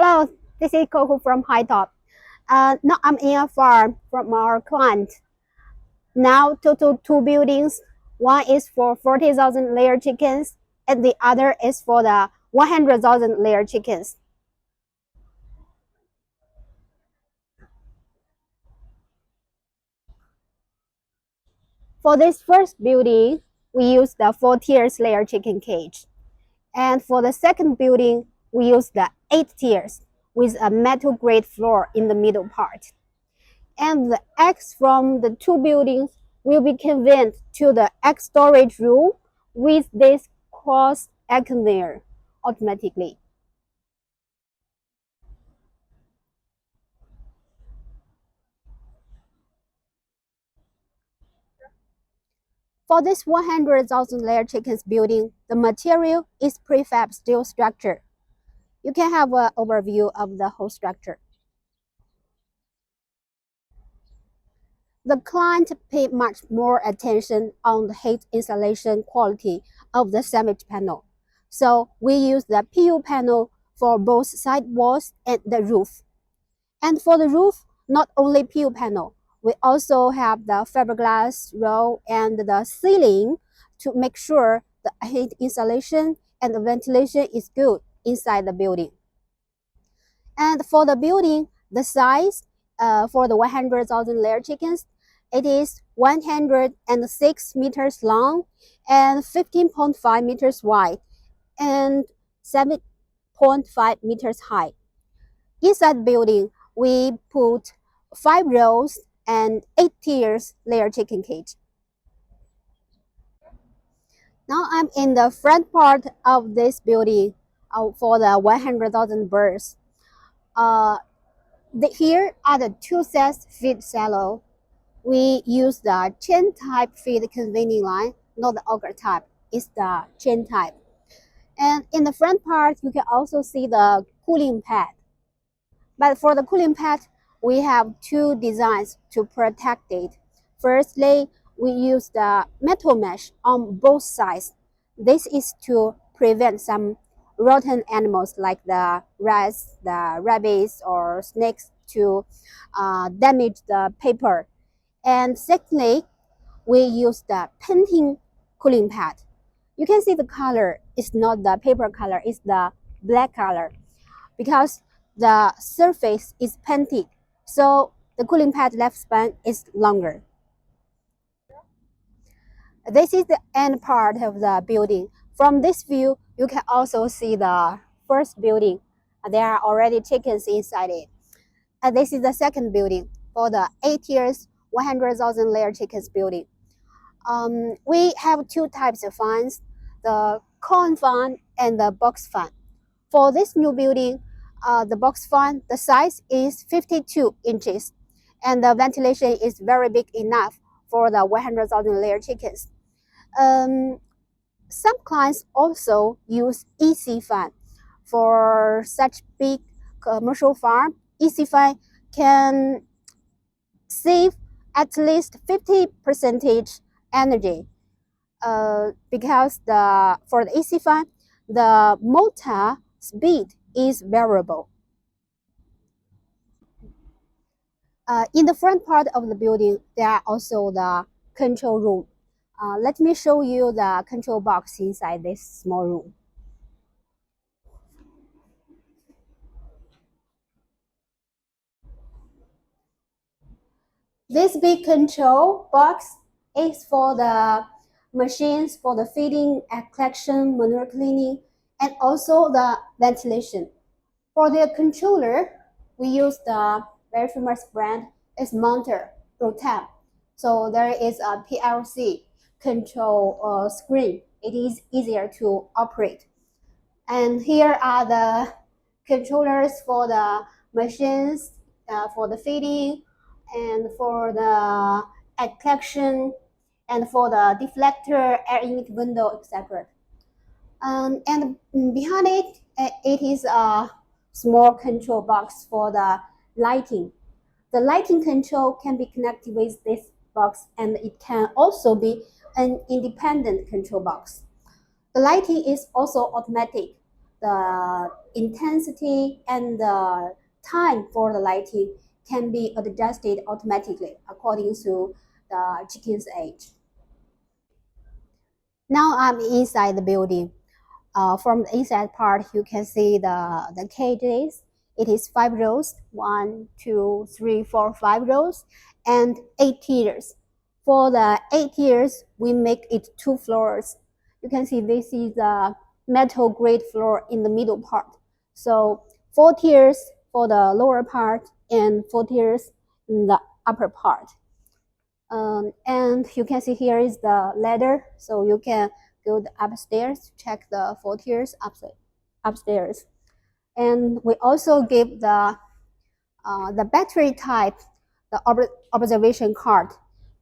Hello, this is Coco from High Top. Now I'm in a farm from our client. Now total two buildings. One is for 40,000 layer chickens and the other is for the 100,000 layer chickens. For this first building, we use the 4 tiers layer chicken cage. And for the second building, we use the 8 tiers with a metal grade floor in the middle part. And the eggs from the two buildings will be conveyed to the egg storage room with this cross egg conveyor automatically. For this 100,000 layer chickens building, the material is prefab steel structure. You can have an overview of the whole structure. The client paid much more attention on the heat insulation quality of the sandwich panel. So we use the PU panel for both side walls and the roof. And for the roof, not only PU panel, we also have the fiberglass roll and the ceiling to make sure the heat insulation and the ventilation is good inside the building. And for the building, the size for the 100,000 layer chickens, it is 106 meters long and 15.5 meters wide and 7.5 meters high. Inside the building, we put 5 rows and 8 tiers layer chicken cage. Now I'm in the front part of this building for the 100,000 birds. Here are the two sets feed silo. We use the chain type feed conveying line, not the auger type. It's the chain type. And in the front part, you can also see the cooling pad. But for the cooling pad, we have two designs to protect it. Firstly, we use the metal mesh on both sides. This is to prevent some rotten animals like the rats, the rabbits, or snakes to damage the paper. And secondly, we use the painting cooling pad. You can see the color is not the paper color, it's the black color because the surface is painted, so the cooling pad lifespan is longer. This is the end part of the building. From this view, you can also see the first building. There are already chickens inside it. And this is the second building for the 8 years, 100,000 layer chickens building. We have two types of fans, the cone fan and the box fan. For this new building, the box fan, the size is 52 inches and the ventilation is very big enough for the 100,000 layer chickens. Some clients also use EC fan. For such big commercial farm, EC fan can save at least 50% energy because for the EC fan, the motor speed is variable. In the front part of the building, there are also the control room. Let me show you the control box inside this small room. This big control box is for the machines for the feeding, egg collection, manure cleaning, and also the ventilation. For the controller, we use the very famous brand is Monter Rotem. So there is a PLC control screen. It is easier to operate. And here are the controllers for the machines, for the feeding, and for the egg collection, and for the deflector, air intake window, etc. And behind it, it is a small control box for the lighting. The lighting control can be connected with this box, and it can also be an independent control box. The lighting is also automatic. the intensity and the time for the lighting can be adjusted automatically according to the chicken's age. Now I'm inside the building. From the inside part, you can see the cages. It is 5 rows, 1, 2, 3, 4, 5 rows, and 8 tiers. For the 8 tiers, we make it 2 floors. You can see this is the metal grade floor in the middle part. So 4 tiers for the lower part and 4 tiers in the upper part. And you can see here is the ladder, so you can go upstairs, check the 4 tiers upstairs. And we also give the battery type, the observation card.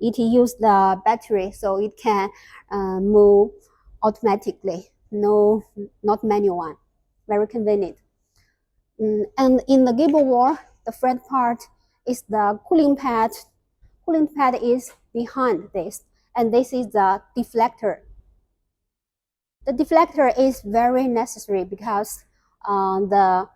It uses the battery, so it can move automatically. No, not manual one. Very convenient. And in the gable wall, the front part is the cooling pad. Cooling pad is behind this, and this is the deflector. The deflector is very necessary because the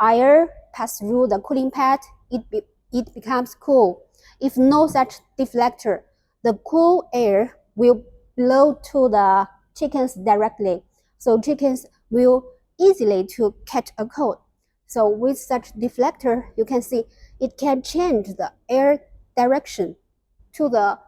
air pass through the cooling pad, it becomes cool. If no such deflector, the cool air will blow to the chickens directly, so chickens will easily to catch a cold. So with such deflector, you can see it can change the air direction to the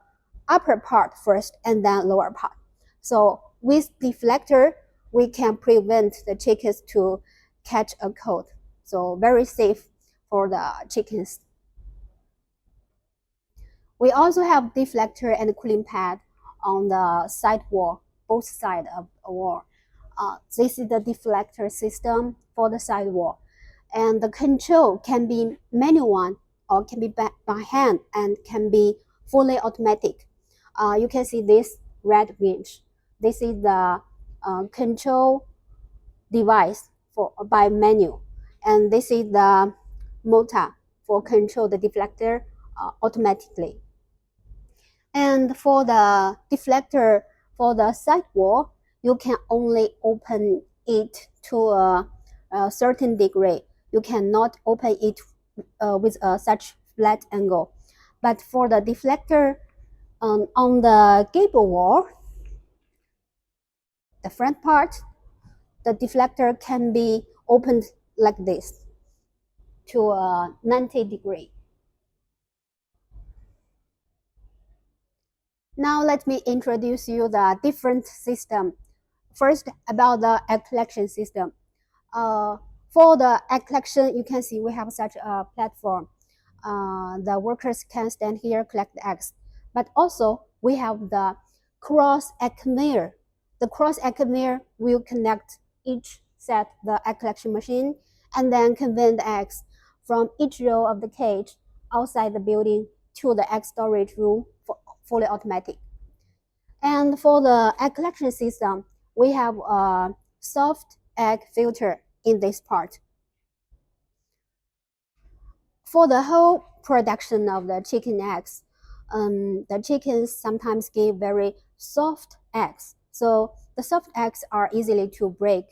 upper part first and then lower part. So with deflector, we can prevent the chickens to catch a cold. So very safe for the chickens. We also have deflector and cooling pad on the side wall, both sides of a wall. This is the deflector system for the side wall. And the control can be manual one or can be by hand and can be fully automatic. You can see this red winch. This is the control device by manual, and this is the motor for control the deflector automatically. And for the deflector for the side wall, you can only open it to a certain degree. You cannot open it with such flat angle. But for the deflector on the gable wall, the front part, the deflector can be opened like this to a 90 degree. Now let me introduce you the different system. First, about the egg collection system. For the egg collection, you can see we have such a platform. The workers can stand here, collect the eggs. But also, we have the cross egg conveyor. The cross egg conveyor will connect each set the egg collection machine and then convey the eggs from each row of the cage outside the building to the egg storage room for fully automatic. And for the egg collection system, we have a soft egg filter in this part. For the whole production of the chicken eggs, the chickens sometimes give very soft eggs. So the soft eggs are easily to break.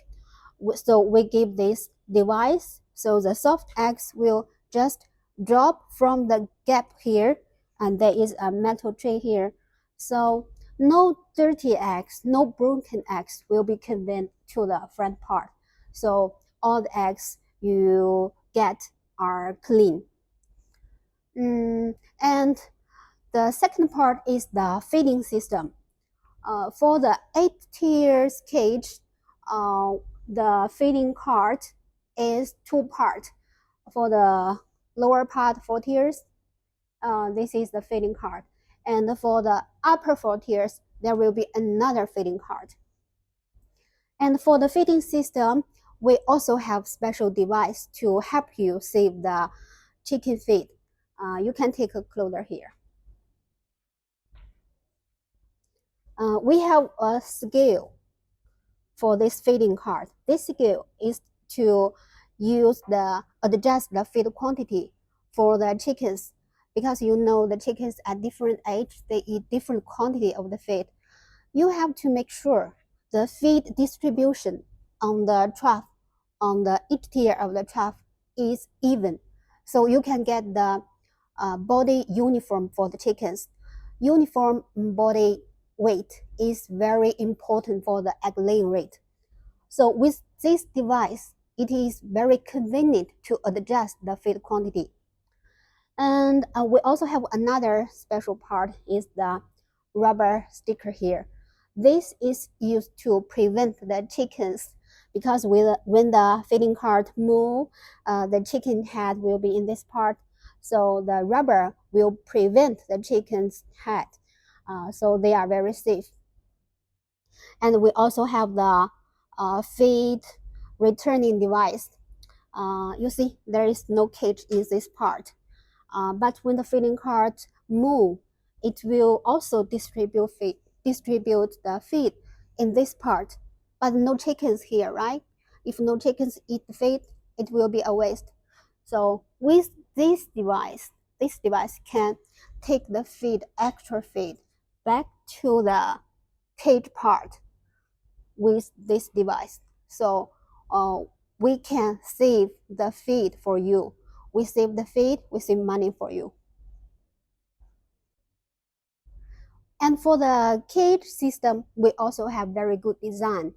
So we give this device, so the soft eggs will just drop from the gap here, and there is a metal tray here. So no dirty eggs, no broken eggs will be conveyed to the front part. So all the eggs you get are clean. And the second part is the feeding system. For the 8 tiers cage, the feeding cart is 2 parts. For the lower part 4 tiers, this is the feeding cart. And for the upper 4 tiers, there will be another feeding cart. And for the feeding system, we also have special device to help you save the chicken feed. You can take a closer here. We have a scale for this feeding cart. This scale is to adjust the feed quantity for the chickens, because you know the chickens at different age, they eat different quantity of the feed. You have to make sure the feed distribution on the trough on the each tier of the trough is even. So you can get the body uniform for the chickens. Uniform body weight is very important for the egg laying rate. So with this device, it is very convenient to adjust the feed quantity. And we also have another special part is the rubber sticker here. This is used to prevent the chickens because when the feeding cart move, the chicken head will be in this part. So the rubber will prevent the chicken's head. So they are very safe. And we also have the feed returning device. You see, there is no cage in this part. But when the feeding cart move, it will also distribute the feed in this part. But no chickens here, right? If no chickens eat the feed, it will be a waste. So with this device can take the extra feed back to the cage part with this device. So we can save the feed for you. We save the feed, we save money for you. And for the cage system, we also have very good design.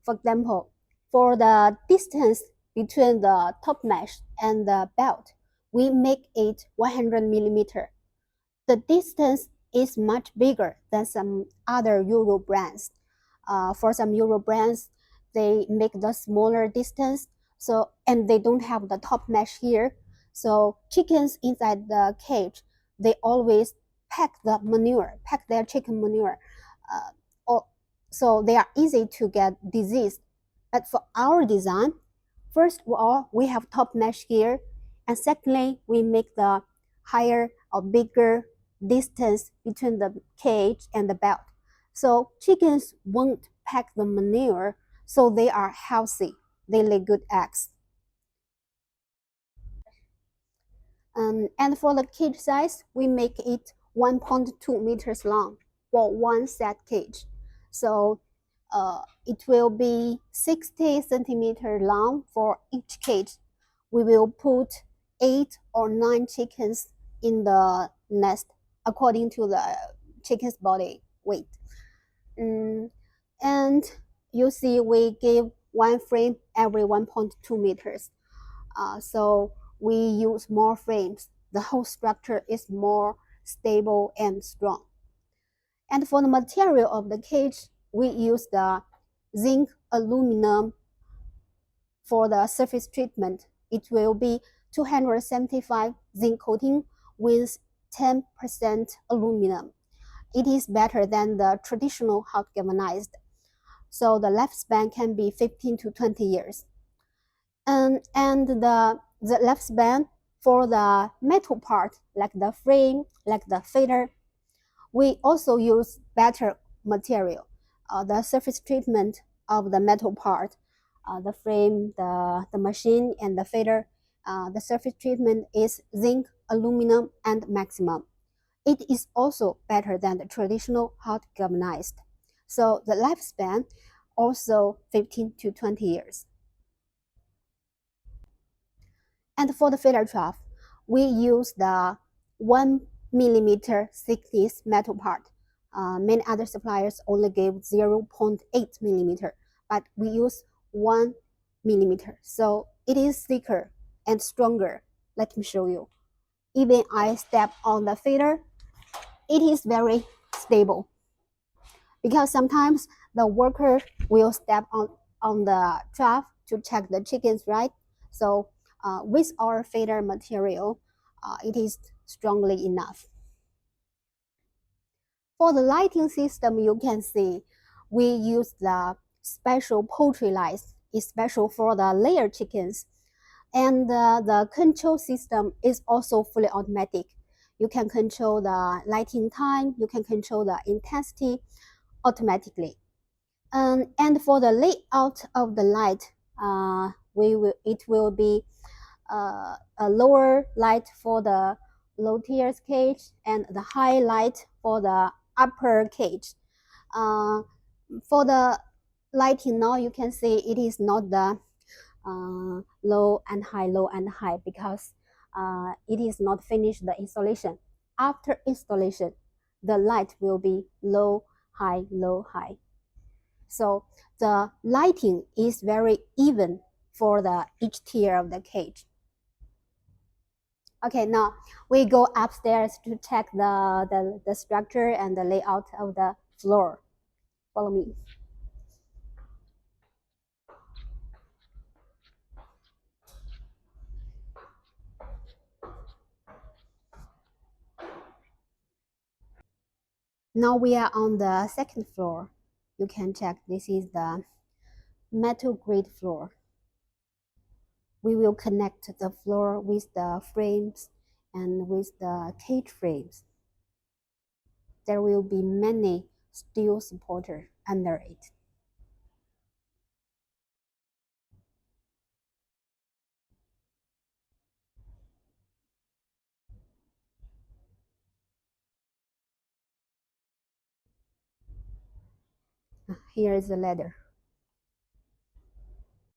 For example, for the distance between the top mesh and the belt, we make it 100 millimeter. The distance is much bigger than some other Euro brands. For some Euro brands, they make the smaller distance, and they don't have the top mesh here. So chickens inside the cage, they always pack their chicken manure, so they are easy to get disease. But for our design, first of all, we have top mesh here, and secondly, we make the higher or bigger distance between the cage and the belt. So chickens won't pack the manure, so they are healthy. They lay good eggs. And for the cage size, we make it 1.2 meters long for one set cage. So it will be 60 centimeters long for each cage. We will put 8 or 9 chickens in the nest according to the chicken's body weight. And you see we give one frame every 1.2 meters. So we use more frames. The whole structure is more stable and strong. And for the material of the cage, we use the zinc aluminum for the surface treatment. It will be 275 zinc coating with 10% aluminum. It is better than the traditional hot galvanized. So the lifespan can be 15 to 20 years. And the lifespan for the metal part, like the frame, like the feeder, we also use better material. The surface treatment of the metal part, the frame, the machine, and the feeder, the surface treatment is zinc, aluminum, and maximum. It is also better than the traditional hot galvanized. So the lifespan also 15 to 20 years. And for the feeder trough, we use the 1 millimeter thickness metal part. Many other suppliers only give 0.8 millimeter, but we use 1 millimeter. So it is thicker and stronger. Let me show you. Even I step on the feeder, it is very stable. Because sometimes the worker will step on the trough to check the chickens, right? So with our feeder material, it is strongly enough. For the lighting system, you can see we use the special poultry lights, especially for the layer chickens. And the control system is also fully automatic. You can control the lighting time, you can control the intensity automatically. And for the layout of the light, it will be a lower light for the low tiers cage and the high light for the upper cage. For the lighting now, you can see it is not the low and high, because it is not finished the installation. After installation, the light will be low, high, low, high. So the lighting is very even for each tier of the cage. Okay, now we go upstairs to check the structure and the layout of the floor. Follow me. Now we are on the second floor. You can check, this is the metal grate floor. We will connect the floor with the frames and with the cage frames. There will be many steel supporters under it. Here is the ladder.